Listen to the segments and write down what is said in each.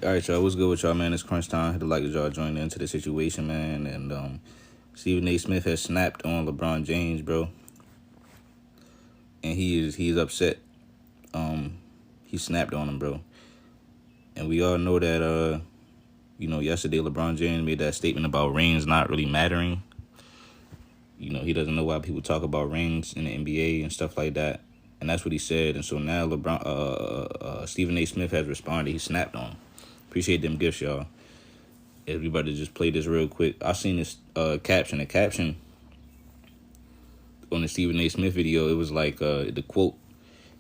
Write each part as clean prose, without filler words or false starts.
All right, y'all. What's good with y'all, man? It's crunch time. Had to like y'all join into the situation, man. And Stephen A. Smith has snapped on LeBron James, bro, and he's upset. He snapped on him, bro, and we all know that yesterday LeBron James made that statement about rings not really mattering. He doesn't know why people talk about rings in the NBA and stuff like that, and that's what he said. And so now Stephen A. Smith has responded. He snapped on him. Appreciate them gifts, y'all. Everybody just play this real quick. I seen this caption. The caption on the Stephen A. Smith video, it was like the quote.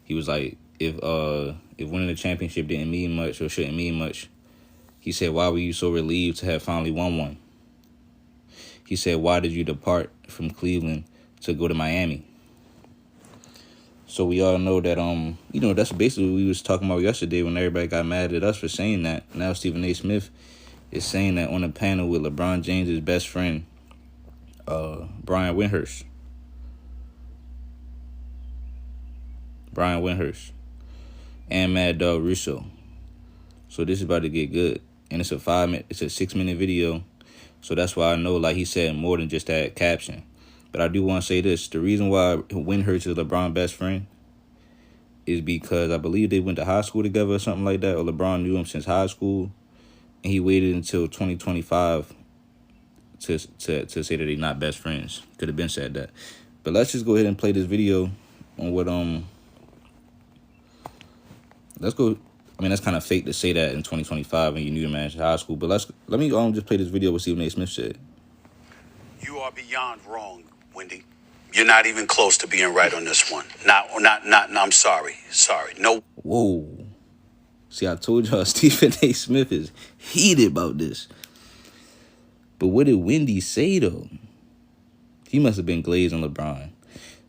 He was like, if winning the championship didn't mean much or shouldn't mean much, he said, why were you so relieved to have finally won one? He said, why did you depart from Cleveland to go to Miami? So we all know that that's basically what we was talking about yesterday when everybody got mad at us for saying that. Now Stephen A. Smith is saying that on a panel with LeBron James' best friend, Brian Windhorst. And Mad Dog Russo. So this is about to get good. And it's a 6-minute video. So that's why I know, like, he said more than just that caption. But I do want to say this. The reason why Windhorst is LeBron's best friend is because I believe they went to high school together or something like that. Or LeBron knew him since high school. And he waited until 2025 to say that they're not best friends. Could have been said that. But let's just go ahead and play this video on what let's go. I mean, that's kind of fake to say that in 2025 when you knew your man in high school. But let me just play this video what Stephen A. Smith said. You are beyond wrong, Wendy. You're not even close to being right on this one. Not. I'm sorry. No. Whoa. See, I told y'all Stephen A. Smith is heated about this. But what did Wendy say, though? He must have been glazed on LeBron.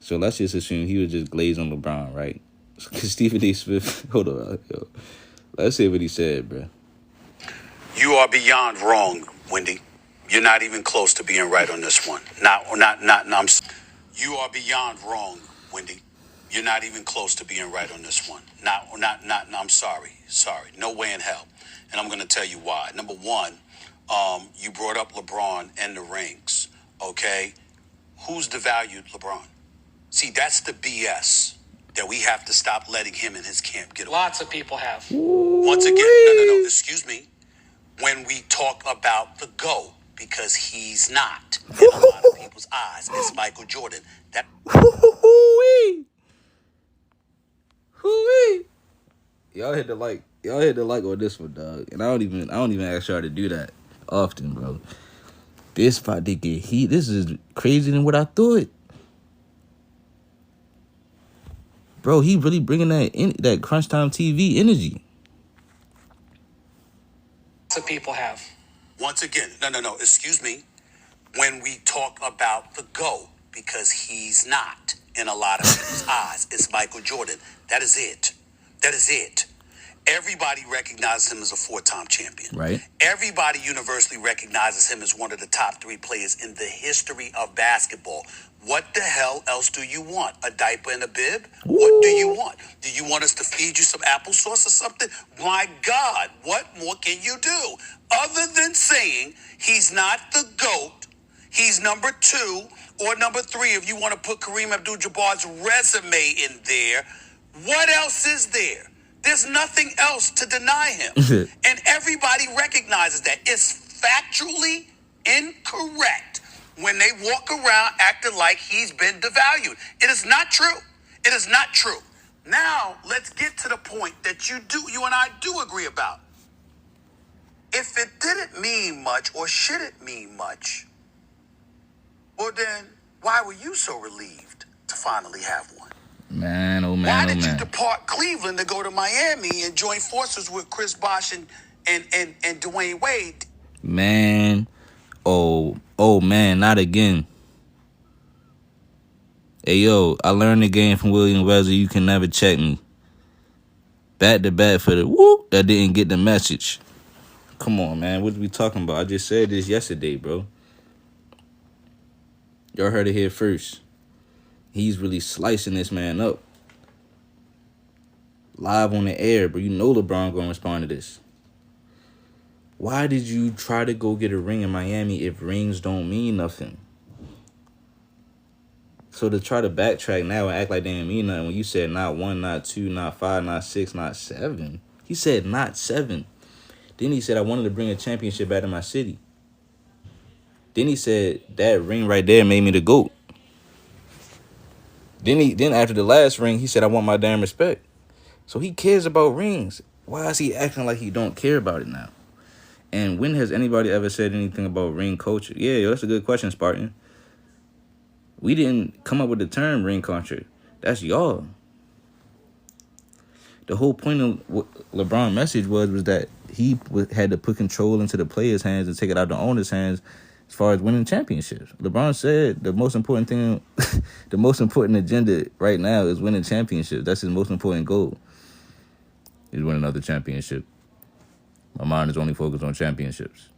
So let's just assume he was just glazed on LeBron, right? Because Stephen A. Smith, hold on. Yo. Let's see what he said, bro. You are beyond wrong, Wendy. You're not even close to being right on this one. You are beyond wrong, Wendy. You're not even close to being right on this one. I'm sorry. No way in hell. And I'm going to tell you why. Number one, you brought up LeBron and the rings, okay? Who's devalued LeBron? See, that's the BS that we have to stop letting him and his camp get away. Lots of people have. Once again, no, excuse me. When we talk about the GOAT, because he's not, in a lot of people's eyes, it's Michael Jordan. That. Y'all hit the like on this one, dog. And I don't even ask y'all to do that often, bro. This about to get heat. This is crazier than what I thought. Bro, he really bringing that Crunch Time TV energy. Lots of people have. Once again, no, excuse me. When we talk about the GOAT, because he's not, in a lot of people's eyes, it's Michael Jordan. That is it. Everybody recognizes him as a 4-time champion. Right. Everybody universally recognizes him as one of the top 3 players in the history of basketball. What the hell else do you want? A diaper and a bib? Ooh. What do you want? Do you want us to feed you some applesauce or something? My God, what more can you do? Other than saying he's not the GOAT, he's number 2 or number 3 if you want to put Kareem Abdul-Jabbar's resume in there. What else is there? There's nothing else to deny him. And everybody recognizes that. It's factually incorrect when they walk around acting like he's been devalued. It is not true. Now, let's get to the point that you and I do agree about. If it didn't mean much or shouldn't mean much, well then, why were you so relieved to finally have one? Man, oh man, Why did you depart Cleveland to go to Miami and join forces with Chris Bosh and Dwayne Wade? Man, oh man, not again. Hey yo, I learned the game from William Wesley. You can never check me. Back to back for the whoop that didn't get the message. Come on, man, what are we talking about? I just said this yesterday, bro. Y'all heard it here first. He's really slicing this man up. Live on the air, but you know LeBron gonna respond to this. Why did you try to go get a ring in Miami if rings don't mean nothing? So to try to backtrack now and act like they didn't mean nothing when you said not 1, not 2, not 5, not 6, not 7. He said not 7. Then he said, I wanted to bring a championship back to my city. Then he said, that ring right there made me the GOAT. Then after the last ring, he said, I want my damn respect. So he cares about rings. Why is he acting like he don't care about it now? And when has anybody ever said anything about ring culture? Yeah, yo, that's a good question, Spartan. We didn't come up with the term ring culture. That's y'all. The whole point of what LeBron's message was that he had to put control into the players' hands and take it out the owner's hands as far as winning championships. LeBron said the most important thing, the most important agenda right now is winning championships. That's his most important goal. Is win another championship. My mind is only focused on championships.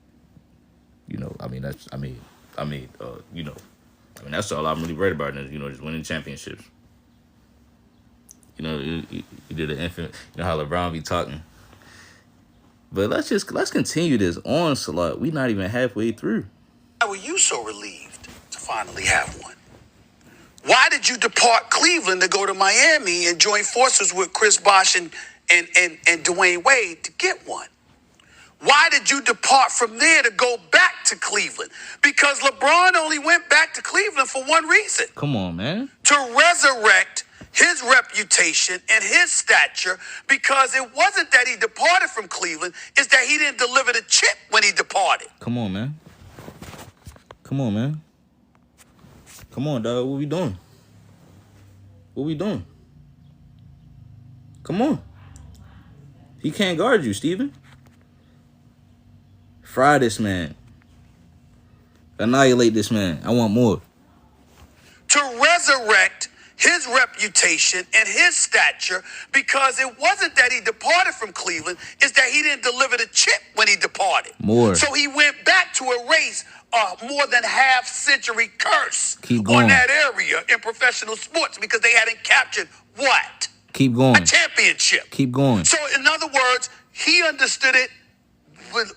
You know, that's all I'm really worried about is, just winning championships. You did an infinite, how LeBron be talking. But let's continue this onslaught. We not even halfway through. Why were you so relieved to finally have one? Why did you depart Cleveland to go to Miami and join forces with Chris Bosh and Dwayne Wade to get one? Why did you depart from there to go back to Cleveland? Because LeBron only went back to Cleveland for one reason. Come on, man. To resurrect his reputation and his stature, because it wasn't that he departed from Cleveland, it's that he didn't deliver the chip when he departed. Come on, man. Come on, man. Come on, dog. What we doing? What we doing? Come on. He can't guard you, Steven. Fry this man. Annihilate this man. I want more. To resurrect his reputation and his stature, because it wasn't that he departed from Cleveland, it's that he didn't deliver the chip when he departed. More. So he went back to erase a more than half-century curse Keep going. on that area in professional sports, because they hadn't captured what? Keep going. A championship. Keep going. So in other words, he understood it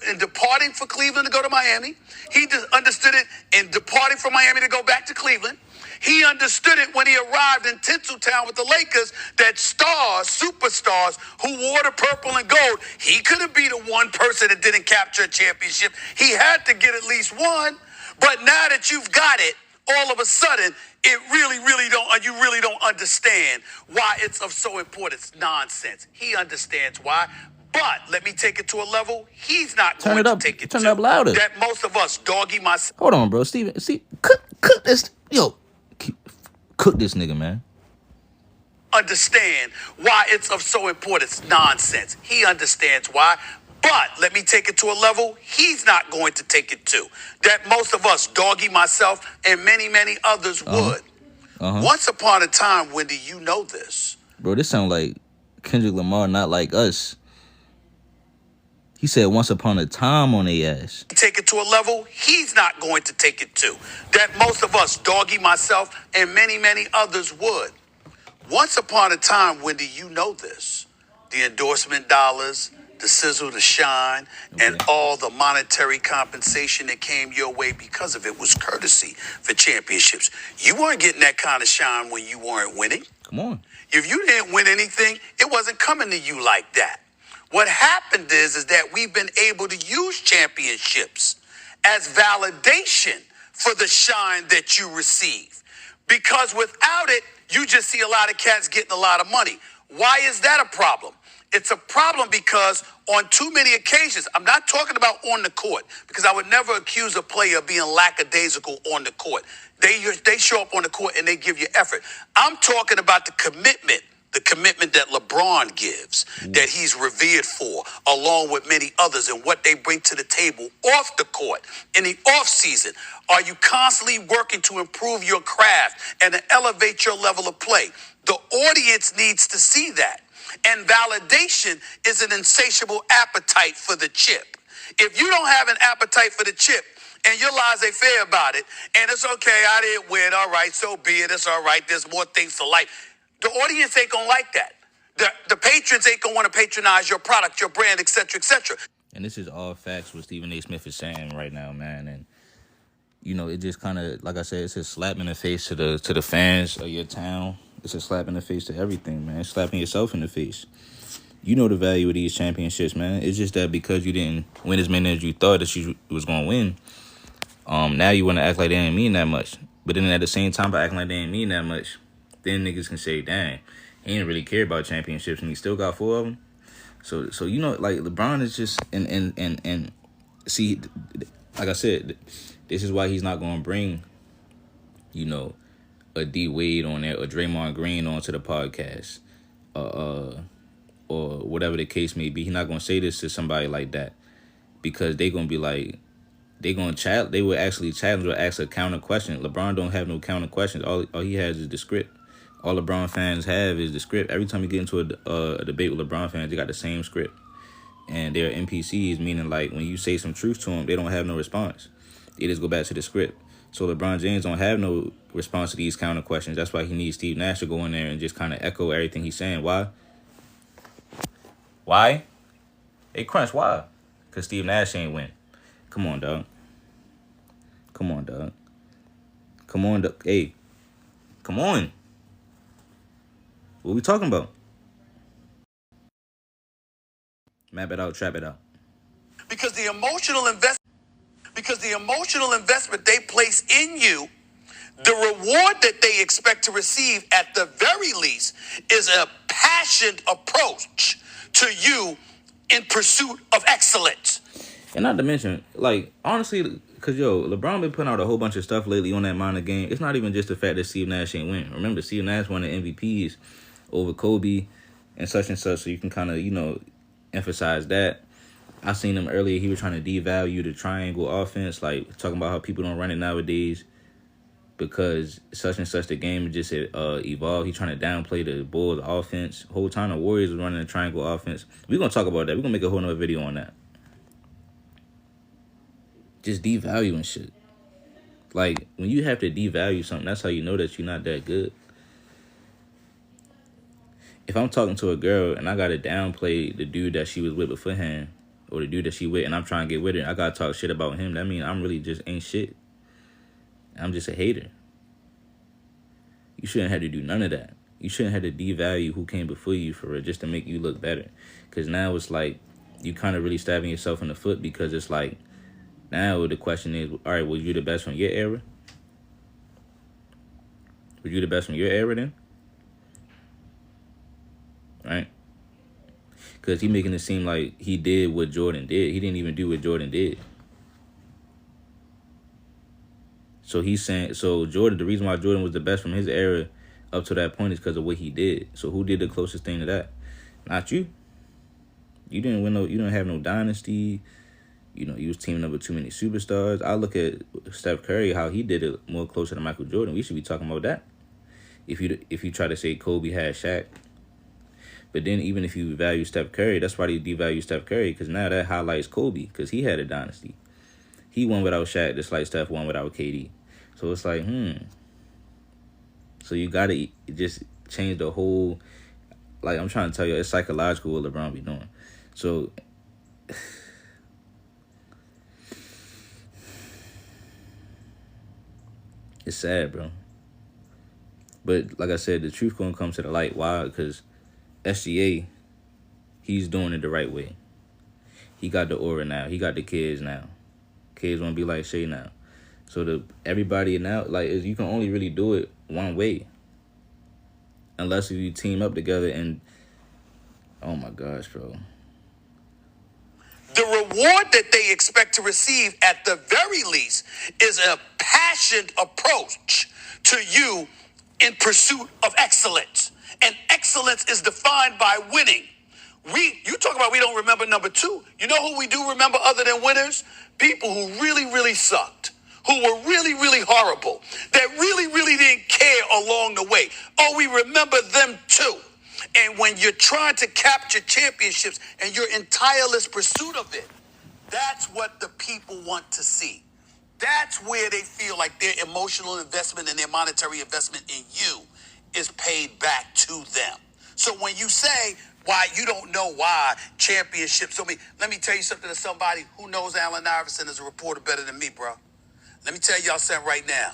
in departing for Cleveland to go to Miami. He understood it in departing from Miami to go back to Cleveland. He understood it when he arrived in Tinseltown with the Lakers, that stars, superstars who wore the purple and gold, he couldn't be the one person that didn't capture a championship. He had to get at least one. But now that you've got it, all of a sudden, you really don't understand why it's of so importance. It's nonsense. He understands why. But let me take it to a level he's not going to take it to. Turn it up louder. That most of us, doggy myself. Hold on, bro. Steven, see, cook this. Yo, cook this nigga, man. Understand why it's of so importance. Nonsense. He understands why. But let me take it to a level he's not going to take it to. That most of us, doggy myself, and many, many others would. Once upon a time, Wendy, you know this. Bro, this sound like Kendrick Lamar, Not Like Us. He said once upon a time on their ass. Take it to a level he's not going to take it to. That most of us, doggy myself, and many, many others would. Once upon a time, Wendy, you know this. The endorsement dollars, the sizzle, the shine, and all the monetary compensation that came your way because of it was courtesy for championships. You weren't getting that kind of shine when you weren't winning. Come on. If you didn't win anything, it wasn't coming to you like that. What happened is that we've been able to use championships as validation for the shine that you receive. Because without it, you just see a lot of cats getting a lot of money. Why is that a problem? It's a problem because on too many occasions, I'm not talking about on the court, because I would never accuse a player of being lackadaisical on the court. They show up on the court and they give you effort. I'm talking about the commitment that LeBron gives, that he's revered for, along with many others, and what they bring to the table off the court. In the off season, are you constantly working to improve your craft and to elevate your level of play? The audience needs to see that. And validation is an insatiable appetite for the chip. If you don't have an appetite for the chip and you're laissez-faire about it, and it's okay, I didn't win, all right, so be it, it's all right, there's more things to life. The audience ain't gonna like that. The patrons ain't gonna want to patronize your product, your brand, etc., etc. And this is all facts what Stephen A. Smith is saying right now, man. And it just kind of, like I said, it's a slap in the face to the fans of your town. It's a slap in the face to everything, man. It's slapping yourself in the face. You know the value of these championships, man. It's just that because you didn't win as many as you thought that you was gonna win, now you want to act like they didn't mean that much. But then at the same time, by acting like they didn't mean that much, then niggas can say, "Dang, he didn't really care about championships, and he still got 4 of them." So like LeBron is just and see, like I said, this is why he's not gonna bring, a D Wade on there or Draymond Green onto the podcast, or whatever the case may be. He's not gonna say this to somebody like that because they gonna be like, they would actually challenge or ask a counter question. LeBron don't have no counter questions. All he has is the script. All LeBron fans have is the script. Every time you get into a debate with LeBron fans, they got the same script. And they're NPCs, meaning like when you say some truth to them, they don't have no response. They just go back to the script. So LeBron James don't have no response to these counter questions. That's why he needs Steve Nash to go in there and just kind of echo everything he's saying. Why? Why? Hey, Crunch, why? Because Steve Nash ain't win. Come on, dog. Come on, dog. Come on, dog. Hey, come on. What we talking about? Map it out, trap it out. Because the emotional investment they place in you, the reward that they expect to receive at the very least is a passionate approach to you in pursuit of excellence. And not to mention, like, honestly, because, LeBron been putting out a whole bunch of stuff lately on that minor game. It's not even just the fact that Steve Nash ain't win. Remember, Steve Nash won the MVPs over Kobe and such, so you can kind of, emphasize that. I seen him earlier. He was trying to devalue the triangle offense, like talking about how people don't run it nowadays because such and such the game just evolved. He trying to downplay the Bulls offense. Whole time the Warriors was running a triangle offense. We're going to talk about that. We're going to make a whole nother video on that. Just devaluing shit. Like, when you have to devalue something, that's how you know that you're not that good. If I'm talking to a girl and I got to downplay the dude that she was with beforehand, or the dude that she with, and I'm trying to get with her, I got to talk shit about him, that means I'm really just ain't shit. I'm just a hater. You shouldn't have to do none of that. You shouldn't have to devalue who came before you for it just to make you look better. Because now it's like you kind of really stabbing yourself in the foot because it's like, now the question is, all right, was you the best from your era? Was you the best from your era then? Right? Because he making it seem like he did what Jordan did. He didn't even do what Jordan did. So he's saying, Jordan, the reason why Jordan was the best from his era up to that point is because of what he did. So who did the closest thing to that? Not you. You didn't win you didn't have no dynasty. You was teaming up with too many superstars. I look at Steph Curry, how he did it more closer to Michael Jordan. We should be talking about that. If you try to say Kobe had Shaq. But then even if you value Steph Curry, that's why they devalue Steph Curry, because now that highlights Kobe, because he had a dynasty. He won without Shaq, just like Steph won without KD. So it's like, So you got to just change the whole, like I'm trying to tell you, it's psychological what LeBron be doing. So it's sad, bro. But like I said, the truth gonna come to the light. Why? Because SGA, he's doing it the right way. He got the aura now. He got the kids now. Kids won't be like Shay now. So everybody now, like, you can only really do it one way. Unless if you team up together and, oh my gosh, bro. The reward that they expect to receive at the very least is a passionate approach to you in pursuit of excellence. And excellence is defined by winning. You talk about we don't remember number 2. You know who we do remember other than winners? People who really, really sucked. Who were really, really horrible. That really, really didn't care along the way. Oh, we remember them too. And when you're trying to capture championships and you're in tireless pursuit of it, that's what the people want to see. That's where they feel like their emotional investment and their monetary investment in you is paid back to them. So when you say Why you don't know why championships. Let me tell you something to somebody who knows Allen Iverson as a reporter better than me, bro. Let me tell y'all something right now.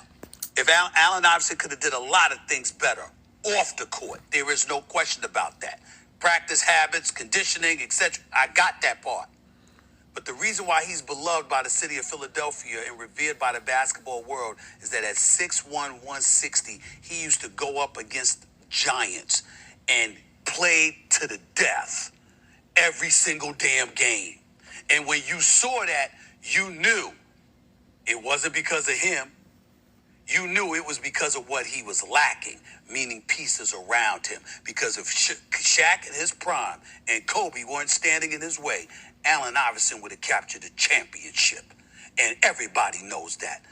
If Allen Iverson could have did a lot of things better off the court, there is no question about that. Practice habits, conditioning, etc. I got that part. But the reason why he's beloved by the city of Philadelphia and revered by the basketball world is that at 6'1", 160, he used to go up against giants and played to the death every single damn game. And when you saw that, you knew it wasn't because of him. You knew it was because of what he was lacking, meaning pieces around him. Because if Shaq in his prime and Kobe weren't standing in his way, Allen Iverson would have captured the championship. And everybody knows that.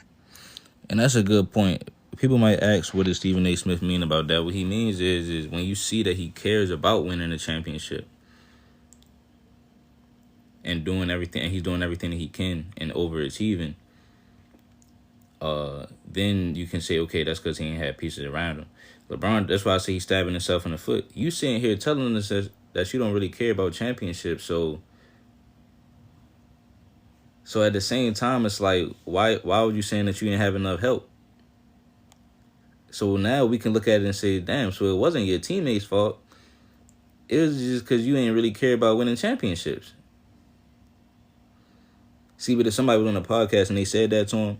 And that's a good point. People might ask, what does Stephen A. Smith mean about that? What he means is when you see that he cares about winning a championship and doing everything, and he's doing everything that he can and overachieving, then you can say, okay, that's because he ain't had pieces around him. LeBron, that's why I say he's stabbing himself in the foot. You sitting here telling us that you don't really care about championships, so at the same time, it's like, why would you saying that you didn't have enough help? So now we can look at it and say, damn, so it wasn't your teammates' fault. It was just because you ain't really care about winning championships. See, but if somebody was on a podcast and they said that to him,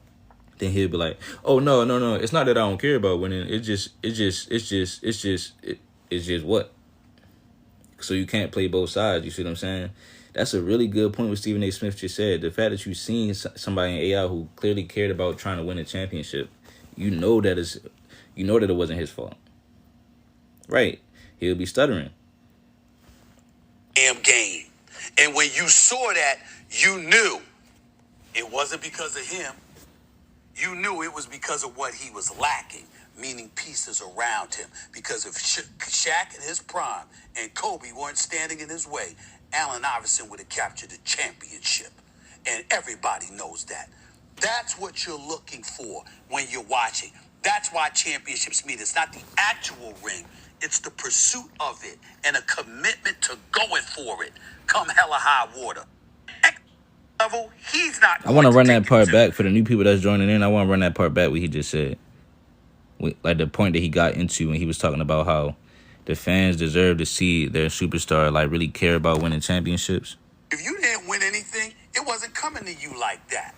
then he'll be like, oh, no. It's not that I don't care about winning. It's just what? So you can't play both sides. You see what I'm saying? That's a really good point what Stephen A. Smith just said. The fact that you've seen somebody in AI who clearly cared about trying to win a championship, you know that it wasn't his fault. Right. He'll be stuttering. Damn game. And when you saw that, you knew it wasn't because of him. You knew it was because of what he was lacking, meaning pieces around him. Because if Shaq in his prime and Kobe weren't standing in his way, Allen Iverson would have captured the championship. And everybody knows that. That's what you're looking for when you're watching. That's why championships mean it's not the actual ring. It's the pursuit of it and a commitment to going for it, come hella high water. Level, he's not. I want to run that part back for the new people that's joining in. I want to run that part back what he just said. Like the point that he got into when he was talking about how the fans deserve to see their superstar like really care about winning championships. If you didn't win anything, it wasn't coming to you like that.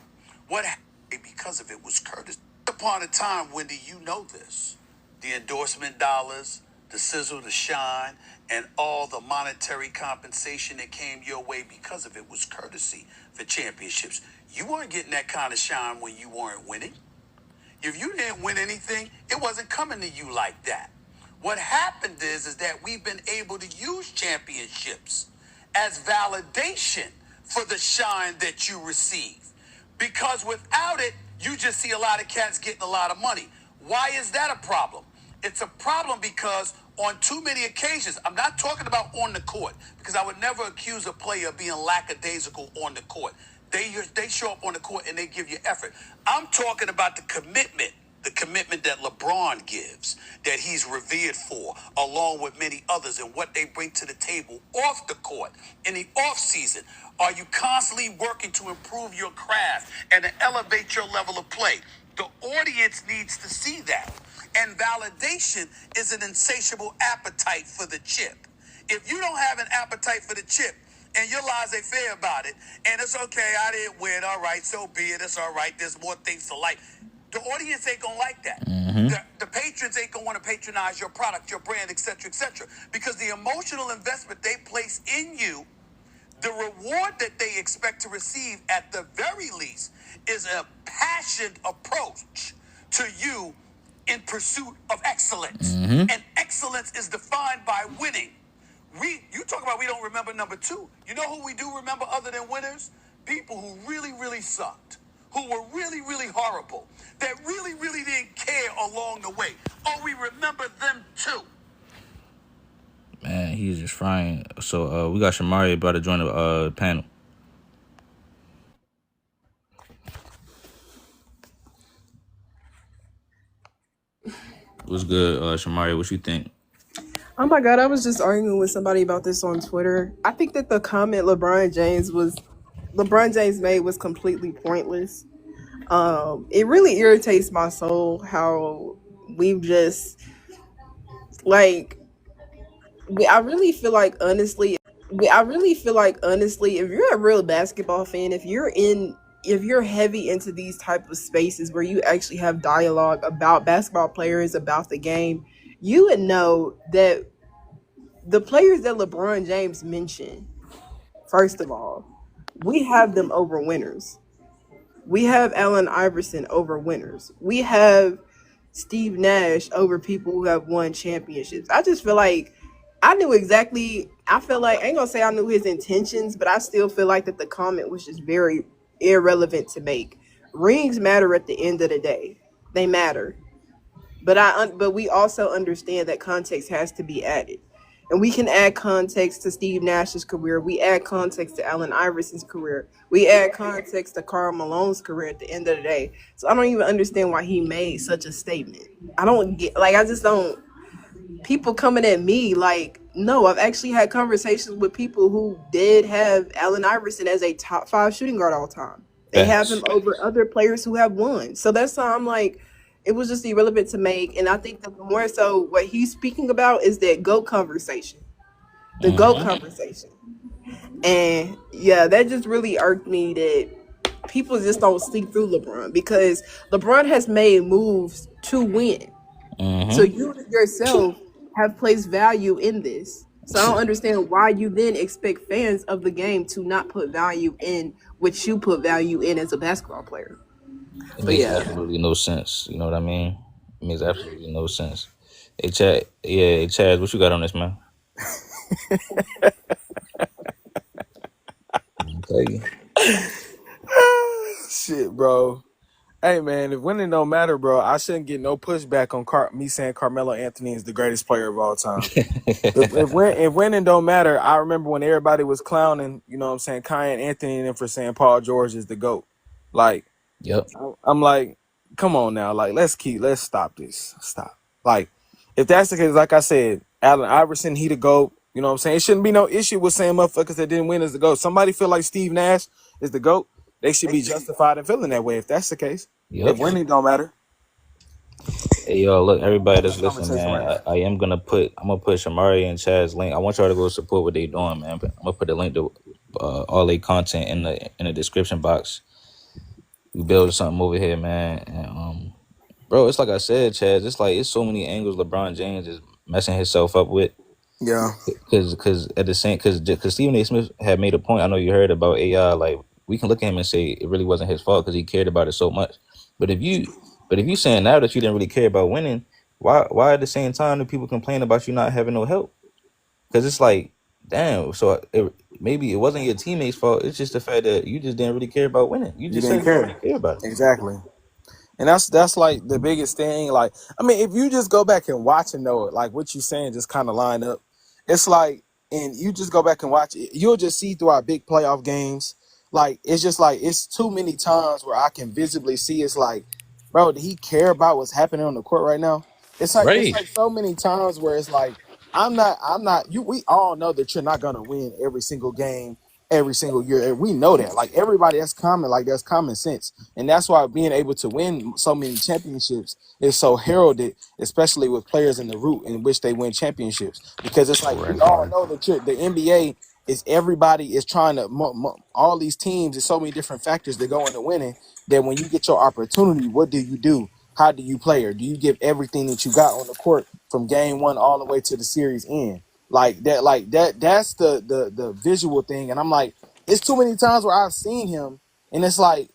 What happened because of it was courtesy. Upon a time, Wendy, you know this. The endorsement dollars, the sizzle, the shine, and all the monetary compensation that came your way because of it was courtesy for championships. You weren't getting that kind of shine when you weren't winning. If you didn't win anything, it wasn't coming to you like that. What happened is that we've been able to use championships as validation for the shine that you receive. Because without it, you just see a lot of cats getting a lot of money. Why is that a problem? It's a problem because on too many occasions, I'm not talking about on the court, because I would never accuse a player of being lackadaisical on the court. They show up on the court and they give you effort. I'm talking about the commitment that LeBron gives, that he's revered for, along with many others, and what they bring to the table off the court. In the off season, are you constantly working to improve your craft and to elevate your level of play? The audience needs to see that. And validation is an insatiable appetite for the chip. If you don't have an appetite for the chip and you're laissez-faire about it, and it's okay, I didn't win, all right, so be it, it's all right, there's more things to like. The audience ain't gonna like that. The patrons ain't gonna want to patronize your product, your brand, etc., because the emotional investment they place in you, the reward that they expect to receive at the very least is a passionate approach to you in pursuit of excellence. And excellence is defined by winning. You talk about we don't remember number two. You know who we do remember other than winners? People who really, really sucked, who were really, really horrible, that really, really didn't care along the way. Oh, we remember them too. Man, he's just frying. So we got Shamari about to join the panel. What's good, Shamari? What you think? Oh my god, I was just arguing with somebody about this on Twitter. I think that the comment LeBron James made was completely pointless. It really irritates my soul how we've just like I really feel like honestly, if you're a real basketball fan, if you're heavy into these type of spaces where you actually have dialogue about basketball players, about the game, you would know that the players that LeBron James mentioned, first of all, we have them over winners. We have Allen Iverson over winners. We have Steve Nash over people who have won championships. I just feel like I feel like I ain't gonna say I knew his intentions, but I still feel like that the comment was just very irrelevant to make. Rings matter at the end of the day. They matter. But we also understand that context has to be added. And we can add context to Steve Nash's career. We add context to Allen Iverson's career. We add context to Karl Malone's career at the end of the day. So I don't even understand why he made such a statement. I don't get like I just don't people coming at me like no, I've actually had conversations with people who did have Allen Iverson as a top 5 shooting guard all time. They have him Facts. over other players who have won. So that's why I'm like, it was just irrelevant to make. And I think that more so what he's speaking about is that GOAT conversation. The GOAT conversation. And yeah, that just really irked me that people just don't see through LeBron because LeBron has made moves to win. So you yourself have placed value in this. So I don't understand why you then expect fans of the game to not put value in what you put value in as a basketball player. It But makes yeah, absolutely no sense. You know what I mean? It makes absolutely no sense. Hey Chad, yeah, hey Chad, what you got on this, man? I'll tell you. Shit, bro. Hey, man, if winning don't matter, bro, I shouldn't get no pushback on me saying Carmelo Anthony is the greatest player of all time. If winning don't matter, I remember when everybody was clowning, you know what I'm saying, Kai and Anthony and them for saying Paul George is the GOAT. Like, Yep. I'm like, come on now. Like, let's stop this. Stop. Like, if that's the case, like I said, Allen Iverson, he the GOAT. You know what I'm saying? It shouldn't be no issue with saying motherfuckers that didn't win is the GOAT. Somebody feel like Steve Nash is the GOAT, they should be justified in feeling that way if that's the case. Yep. If winning don't matter. Hey yo, look, everybody That's that's the listening, conversation right man. now. I'm gonna put Shamari and Chad's link. I want y'all to go support what they doing, man. I'm gonna put the link to all their content in the description box. We build something over here, man. And bro, it's like I said, Chad. It's like it's so many angles LeBron James is messing himself up with. Yeah. Because at the same because Stephen A. Smith had made a point. I know you heard about AI. Like we can look at him and say it really wasn't his fault because he cared about it so much. But if you saying now that you didn't really care about winning, why at the same time do people complain about you not having no help? Because it's like, damn. So maybe it wasn't your teammates' fault. It's just the fact that you just didn't really care about winning. You You just didn't said you didn't really care. care about it. Exactly. And that's like the biggest thing. Like, I mean, if you just go back and watch and know it, like what you saying just kind of line up. It's like, and you just go back and watch it, you'll just see throughout big playoff games. Like, it's just like it's too many times where I can visibly see it's like, bro, did he care about what's happening on the court right now? It's Right. like so many times where it's like, I'm not you we all know that you're not gonna win every single game every single year. And we know that. Like everybody that's common sense. And that's why being able to win so many championships is so heralded, especially with players in the route in which they win championships. Because it's like we all know that the NBA is everybody is trying to all these teams. There's so many different factors that go into winning that when you get your opportunity, what do you do? How do you play? Or do you give everything that you got on the court from game one all the way to the series end? That's the visual thing. And I'm like, it's too many times where I've seen him and it's like,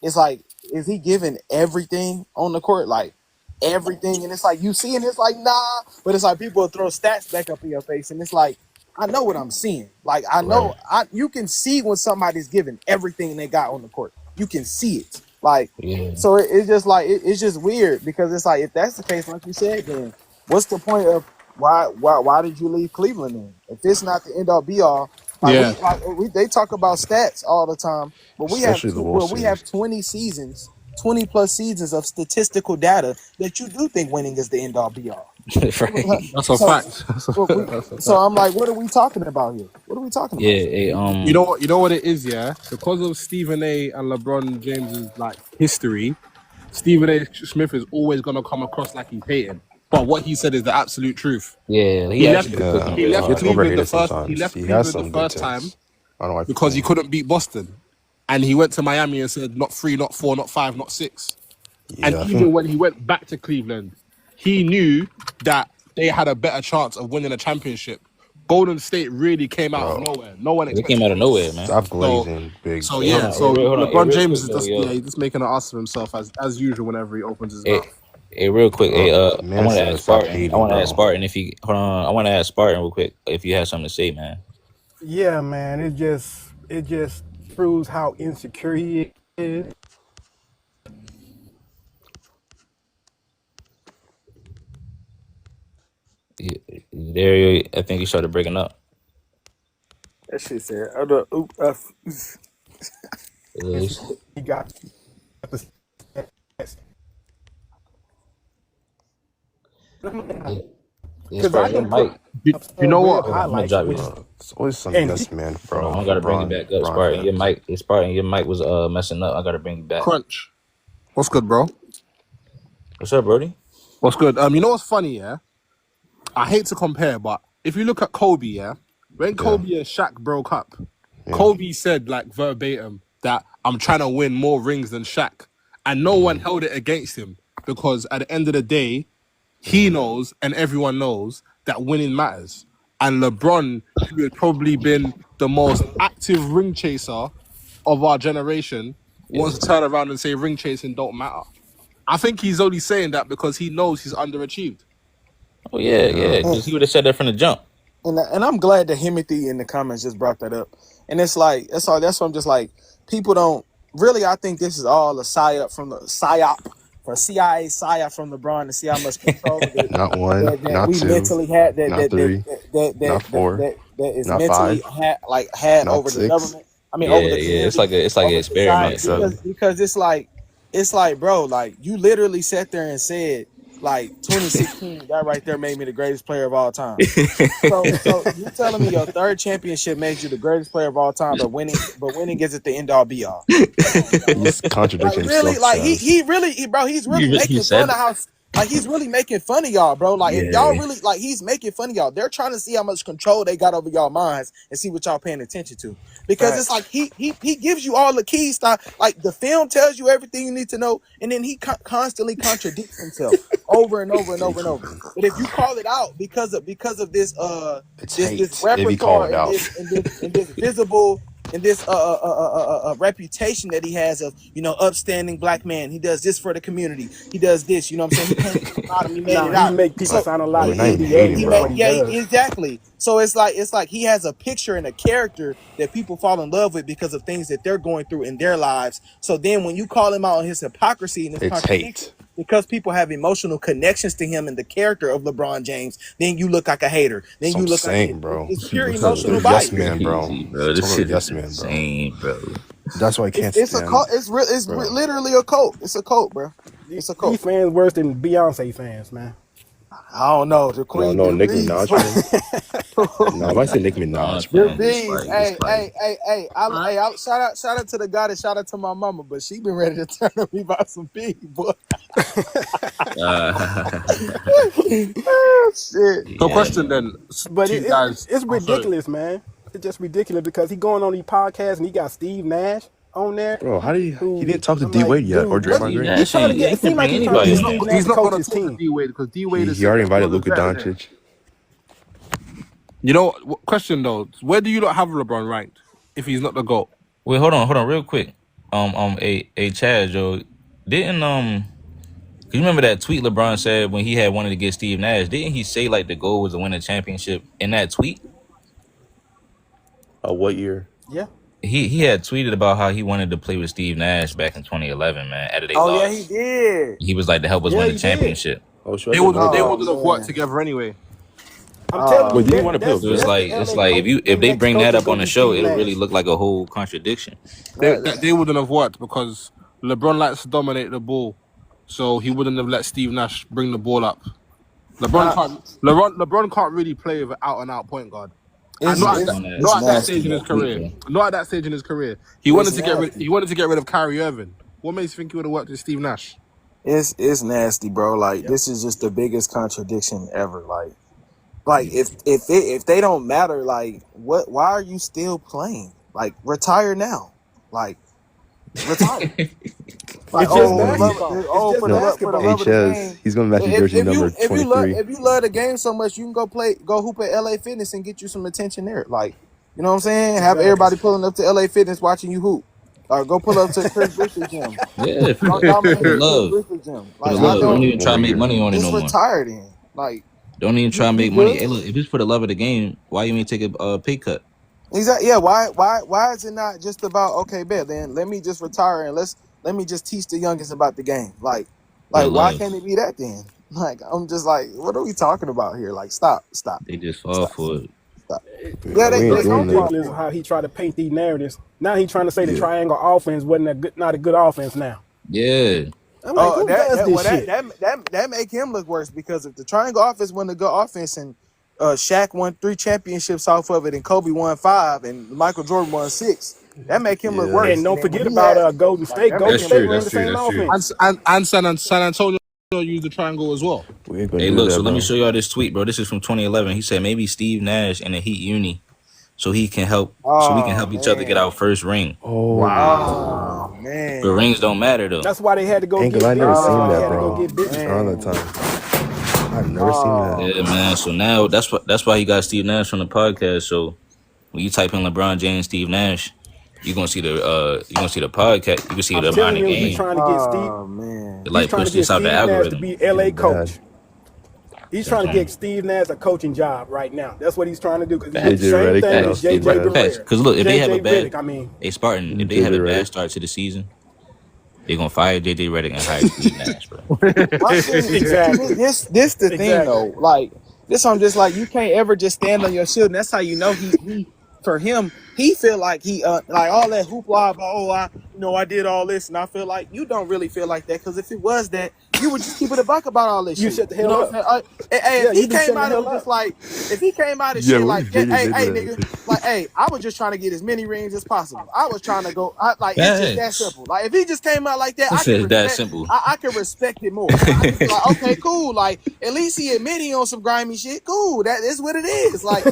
is he giving everything on the court? Like everything. And it's like you see, and it's like, nah. But it's like people will throw stats back up in your face, and it's like, I know what I'm seeing. Like I Right. know you can see when somebody's giving everything they got on the court. You can see it. Like Yeah. so it's just like it's just weird because it's like if that's the case, like you said, then what's the point of why did you leave Cleveland then? If it's not the end all be all, Yeah, they talk about stats all the time, but especially the World we have Series. 20 seasons, 20 plus seasons of statistical data that you do think winning is the end all be all. Right. That's a So, fact. That's a so fact. I'm like, what are we talking about here? What are we talking Yeah. about? You know what? You know what it is, yeah. Because of Stephen A. and LeBron James's like history, Stephen A. Smith is always gonna come across like he's hating. But what he said is the absolute truth. Yeah. He He left. actually been cooking Yeah, He real left he gets hard. Cleveland the overhated first. He sometimes. left He has Cleveland the some good first time takes. I don't know why because he people. couldn't beat Boston, and he went to Miami and said, "Not 3, not 4, not 5, not 6." And Yeah, I even think. when he went back to Cleveland, he knew that they had a better chance of winning a championship. Golden State really came out of Bro, nowhere. No one They came expected out of it. nowhere, man. stop So, glazing, big so Hey, hold yeah. bro. on. Hey, So hold on. Hey, LeBron real James quick is though, just yo. he's just making an ass of himself as usual whenever he opens his Hey, mouth. hey, real quick. Hey, The I man want to said ask stop Spartan. I hating, want to ask bro. Spartan if he hold on. I want to ask Spartan real quick if you have something to say, man. Yeah, man, it just proves how insecure he is. There, I think he started breaking up. That shit said, He got the stats. Yeah, yeah, Because I Spartan, your can put mic. You know real what? Hold on, I'm gonna highlights, drop you which down. It's always some and yes man, Hold bro. on, I gotta bring you back up, Spartan. Your Fans. mic, Spartan, your mic was messing up. I gotta bring you back. Crunch. What's good, bro? What's up, Brody? What's good? You know what's funny? Yeah, I hate to compare, but if you look at Kobe, yeah, when Yeah, Kobe and Shaq broke up, yeah. Kobe said like verbatim that I'm trying to win more rings than Shaq, and no one held it against him because at the end of the day, he knows and everyone knows that winning matters. And LeBron, who had probably been the most active ring chaser of our generation, wants Yeah. to turn around and say ring chasing don't matter. I think he's only saying that because he knows he's underachieved. Oh yeah, Yeah. yeah. Because he would have said that from the jump. and I'm glad that Himothy in the comments just brought that up. And it's like that's all. That's what I'm just like. People don't really. I think this is all a psyop for CIA psyop from LeBron to see how much control Not one, that not we two, mentally had not three, not four, that is not mentally five, had not over the six, government. I mean, Yeah, over the yeah. community, It's like an over not society. experiment, bro. seven. Because it's like, bro, like you literally sat there and said, like 2016, that right there made me the greatest player of all time. So you telling me your third championship made you the greatest player of all time, but winning isn't the end all be all. Come on, He's dog. contradicting Like really, himself, like Chaz. he's really He making fun said of it. how like he's really making fun of y'all, bro. Like if y'all Yeah. really like he's making fun of y'all. They're trying to see how much control they got over y'all minds and see what y'all paying attention to. Because it's like he gives you all the keys to, like the film tells you everything you need to know, and then he constantly contradicts himself over and over and over and over. But if you call it out because of this It's this hate if you call repertoire it and out. this visible and this reputation that he has of, you know, upstanding black man. He does this for the community. He does this, you know what I'm saying? He came from the bottom, he made now it he out. make people So sound a Bro, lot you're of not even NBA hating, he with make what bro. he yeah, does. exactly. So it's like he has a picture and a character that people fall in love with because of things that they're going through in their lives. So then when you call him out on his hypocrisy and his It's contradiction, hate. because people have emotional connections to him and the character of LeBron James, then you look like a hater. That's Then what you I'm look like saying, bro. it's pure Total emotional yes bias. man, bro. Crazy, bro. This Total shit is yes man, bro. insane, bro. That's why I can't It's a cult. stand, It's bro. literally a cult. It's a cult, bro. It's a These cult. fans worse than Beyonce fans, man. I don't know. The No, queen, no, the Nicki bees. Minaj fan. No, if I say Nicki LeBron Minaj, The bro. fans is bees. it's Hey, like hey, hey, hey. Shout out to the God and shout out to my mama, but she been ready to turn on me about some bees, boy. Oh, shit. So, yeah, question man. then But to you guys. it's Oh, sorry. ridiculous, man. It's just ridiculous because he going on these podcasts and he got Steve Nash on there. Bro, he Who didn't talk to I'm D like, Wade yet or dude, what Draymond Steve Green. he's Nash, trying to yeah, get? he It can seemed like bring he's trying to anybody get He's on not. Steve there. Nash He's to not coach going to his talk to team. D Wade because D Wade has He said already that invited Jordan's Luka better than him. Doncic. You know, question though, where do you not have LeBron ranked if he's not the GOAT? Wait, hold on, real quick. A Chaz, Joe, didn't you remember that tweet LeBron said when he had wanted to get Steve Nash? Didn't he say like the goal was to win a championship in that tweet? What year? Yeah. He had tweeted about how he wanted to play with Steve Nash back in 2011, man. After they Oh yeah, he lost, did. he was like to help us Yeah, win the he did. championship. Oh, sure, I didn't know They that. Oh wouldn't have worked man. together anyway. I'm telling Oh you, Wait, did he man. want to play with So it's that's Bill? the like LA if coach. if The they next bring coach that is up on gonna the be show, Steve it'll really Nash. look like a whole contradiction. They wouldn't have worked because LeBron likes to dominate the ball, so he wouldn't have let Steve Nash bring the ball up. LeBron can't really play with an out and out point guard. And It's He's on that. it's not at that nasty. stage in his That tweet, career. bro. Not at that stage in his career. He wanted It's to get rid. nasty. He wanted to get rid of Kyrie Irving. What makes you think he would have worked with Steve Nash? It's nasty, bro. Like this is just the biggest contradiction ever. Like if they don't matter, like why are you still playing? Like retire now. Like retire. Like It's just basketball. It's for just the love basketball. of the game. HS. He's gonna match his jersey number 23. If you love the game so much, you can go hoop at LA Fitness and get you some attention there. Like, you know what I'm saying? Have Exactly. everybody pulling up to LA Fitness watching you hoop. Or go pull up to Chris Bristol gym. Yeah, for Dominate the Chris love. Bristol gym. For Like the love. I Don't don't even try to make money on it just no more. retire then. Like Don't even try to make you money. good? Hey, look, if it's for the love of the game, why you ain't take a pay cut? Exactly. Yeah. Why is it not just about okay, bet then let me just retire and let me just teach the youngest about the game. Like For the why love. can't it be that then? Like I'm just like, what are we talking about here? Like stop. They just fall for it. Yeah, we they ain't doing don't that. fall Ridiculous for it. how he tried to paint these narratives. Now he trying to say the Yeah. triangle offense wasn't not a good offense now. Yeah. I'm like, who does this shit? That make him look worse because if the triangle offense wasn't a good offense and Shaq won 3 championships off of it and Kobe won 5 and Michael Jordan won 6, that make him look Yeah. worse. And don't then forget when he about had Golden State. that Golden make That's him State true. ran That's the true. same That's true. offense. And San Antonio used the triangle as well. We ain't gonna Hey, do look. that, So let bro. me show y'all this tweet, bro. This is from 2011. He said maybe Steve Nash in the Heat uni, so he can help. So we can Oh help each other get man. our first ring. Oh, Oh But man. rings don't matter though. That's why they had to go ain't get gonna. I bigger. never That's seen why they that, had to go bro. get bigger. All the Man. time. I've never seen that. Oh Yeah, man. So now that's why he got Steve Nash on the podcast. So when you type in LeBron James, Steve Nash, you're gonna see the podcast. You can see I'm the amount telling of you, he's game. trying to get Steve. man. It He's like trying to push get this out the Steve Nash to algorithm. be LA Bad. coach. He's trying to Mhm. get Steve Nash a coaching job right now. That's what he's trying to do because he did Facts. the JJ same Redick thing and with Facts. JJ Steve Nash. Facts. Barea. Because look, if they have a JJ bad, Redick, I mean, hey Spartan, if they JJ have a bad Redick. start to the season, they're gonna fire JJ Redick and hire Steve Nash, bro. My thing is exactly. this the thing Exactly. though. Like this, I'm just like you can't ever just stand on your shield, and that's how you know he for him he feel like he like all that hoopla about I did all this, and I feel like you don't really feel like that because if it was that you would just keep it a buck about all this You shit. shut the You hell know up. what I'm saying? Hey, Yeah, if he you been came shutting the out and hell was just up. like if he came out and Yeah, shit we like hey did nigga like hey I was just trying to get as many rings as possible. I was trying to go like it's just that Facts. simple. Like if he just came out like that, He I said can it's that respect. simple. I can respect it more. I can be like, okay, cool. Like at least he admit he on some grimy shit. Cool. That is what it is. Like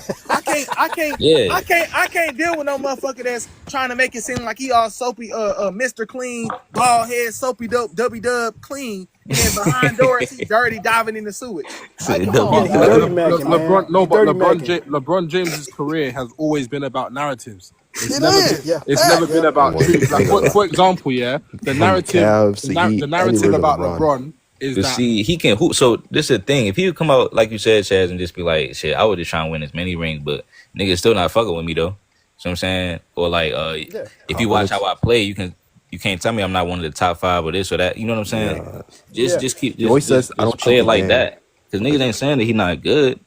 Yeah. I can't deal with no motherfucker that's trying to make it seem like he all soapy, Mr. Clean, bald head, soapy dope, dub clean, and then behind doors he dirty diving in the sewage. Like, Said come on, Yeah, he W. dog. dirty macking, man. LeBron, no, He but dirty macking. LeBron James's career has always been about narratives. It's It never been. is. Yeah. It's never been about One truth. thing Like about for example, yeah, the from narrative, Cavs to the Heat, narrative anywhere to about LeBron. LeBron is But that see, he can hoop. So this is the thing. If he would come out like you said, Chaz, and just be like, "Shit, I was just trying to win as many rings, but niggas still not fucking with me though." So I'm saying, or like, Yeah. if you watch how I play, you can't tell me I'm not one of the top 5 or this or that. You know what I'm saying? Yeah. Yeah. Just keep He always just says, "I don't play cheat it the like game." that. Because niggas ain't saying that he not good.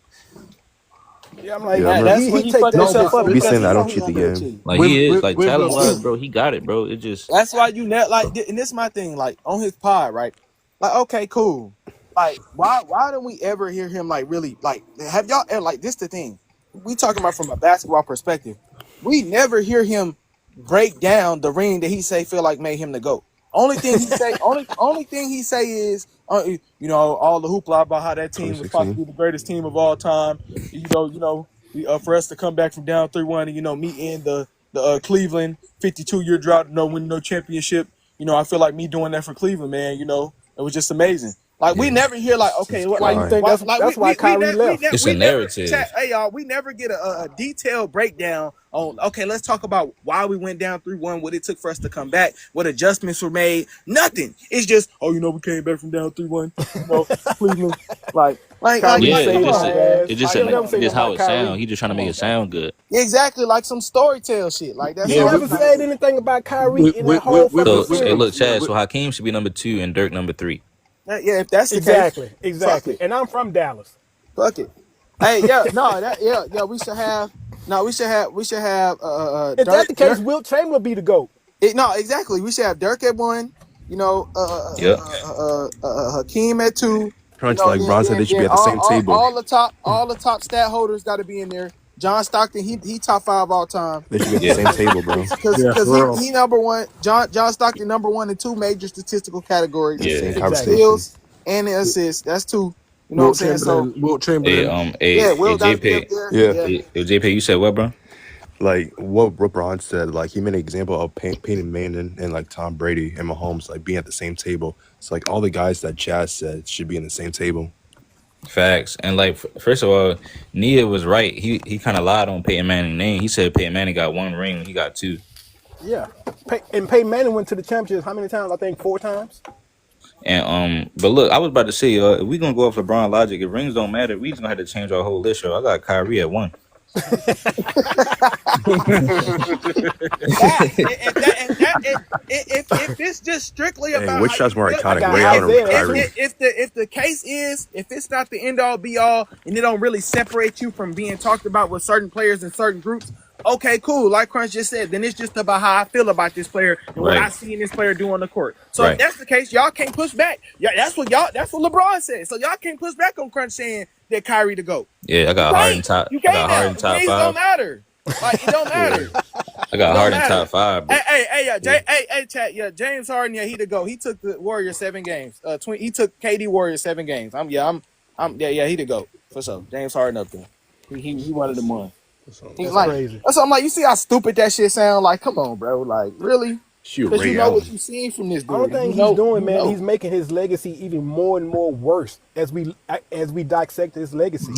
Yeah, I'm like, Yeah, That's he when he take fucked that himself shit up He because saying he I know don't he cheat the gonna be a game. cheat. Like with he is with, like with talent wise, LeBron. bro. He got it, bro. It just That's why you and this my thing. Like on his pod, right? Like okay, cool. Like why don't we ever hear him like really like have y'all ever like this the thing? We talking about from a basketball perspective. We never hear him break down the ring that he say feel like made him the GOAT. Only thing he say, only thing he say is, all the hoopla about how that team was supposed to 2016. be the greatest team of all time. For us to come back from down 3-1 and me in the Cleveland 52-year drought, no win, no championship. I feel like me doing that for Cleveland, man. It was just amazing. Like we Yeah. never hear like okay, It's what why like you fine. think why, that's why Kyrie left. it's a narrative. hey y'all, we never get a detailed breakdown on okay, let's talk about why we went down 3-1, what it took for us to come back, what adjustments were made. Nothing. It's just we came back from down 3-1, Cleveland. Kyrie Yeah, saved it his just ass. it just He'll never say just nothing how about it sound. Kyrie. He just trying to Come make on, it sound good. exactly like some storytell shit. Like that's He all. never said anything about Kyrie in that whole fucking So series. hey, look, Chad. So Hakeem should be number 2 and Dirk number 3. Yeah, if that's the Exactly, case, exactly. fuck it. And I'm from Dallas. Fuck it. Hey, we should have. No, we should have. If that's the case, Wilt Chamberlain will be the GOAT. No, exactly. We should have Dirk at 1. Yep. Hakeem at 2, You Crunch, know, like Bron said, they should be then at the same table. all the top stat holders got to be in there. John Stockton, he top 5 all time. They should be at the Yeah. same table, bro. Yeah, Because for real. he number one. John Stockton number one in 2 major statistical categories: In the Yeah. same the Exactly. steals conversation. and the assists. That's 2. You know what I'm saying? So Wilt Hey, Chamberlain. yeah, hey, Will got to be up JP. there. Yeah. Yeah. Hey, JP, you said what, bro? Like what Bron said, like he made an example of Peyton Manning and like Tom Brady and Mahomes like being at the same table. It's like all the guys that Jazz said should be in the same table. Facts. And like, first of all, Nia was right. He kind of lied on Peyton Manning's name. He said Peyton Manning got 1 ring when he got 2. Yeah. And Peyton Manning went to the championships how many times? I think 4 times. And but look, I was about to say, if we gonna go off LeBron logic, if rings don't matter, we just gonna have to change our whole list. Yo, I got Kyrie at 1. If it's just strictly Hey, about which how shot's you more feel, iconic, got Ray Allen or Isaiah at Kyrie? if the case is, if it's not the end all be all and it don't really separate you from being talked about with certain players and certain groups, okay, cool. Like Crunch just said, then it's just about how I feel about this player and what I Right. see in this player do on the court. So Right. if that's the case, y'all can't push back. Yeah, that's what LeBron said. So y'all can't push back on Crunch saying that Kyrie the GOAT. Yeah, I got Harden top. You I got can't Harden now. top Rings don't 5. matter. Like it don't matter. I got It don't Harden matter. top 5. Bro. Hey, chat, yeah, James Harden, yeah, he the GOAT. He took the Warriors 7 games. He took KD Warriors 7 games. He the GOAT for sure. James Harden up there. He one of them ones. He's That's like, crazy. that's what I'm like. You see how stupid that shit sound? Like, come on, bro. Like, really? Shoot, Because Ray you know what Allen. you seen from this dude. I don't think You know- he's doing, you man. know. He's making his legacy even more and more worse as we dissect his legacy.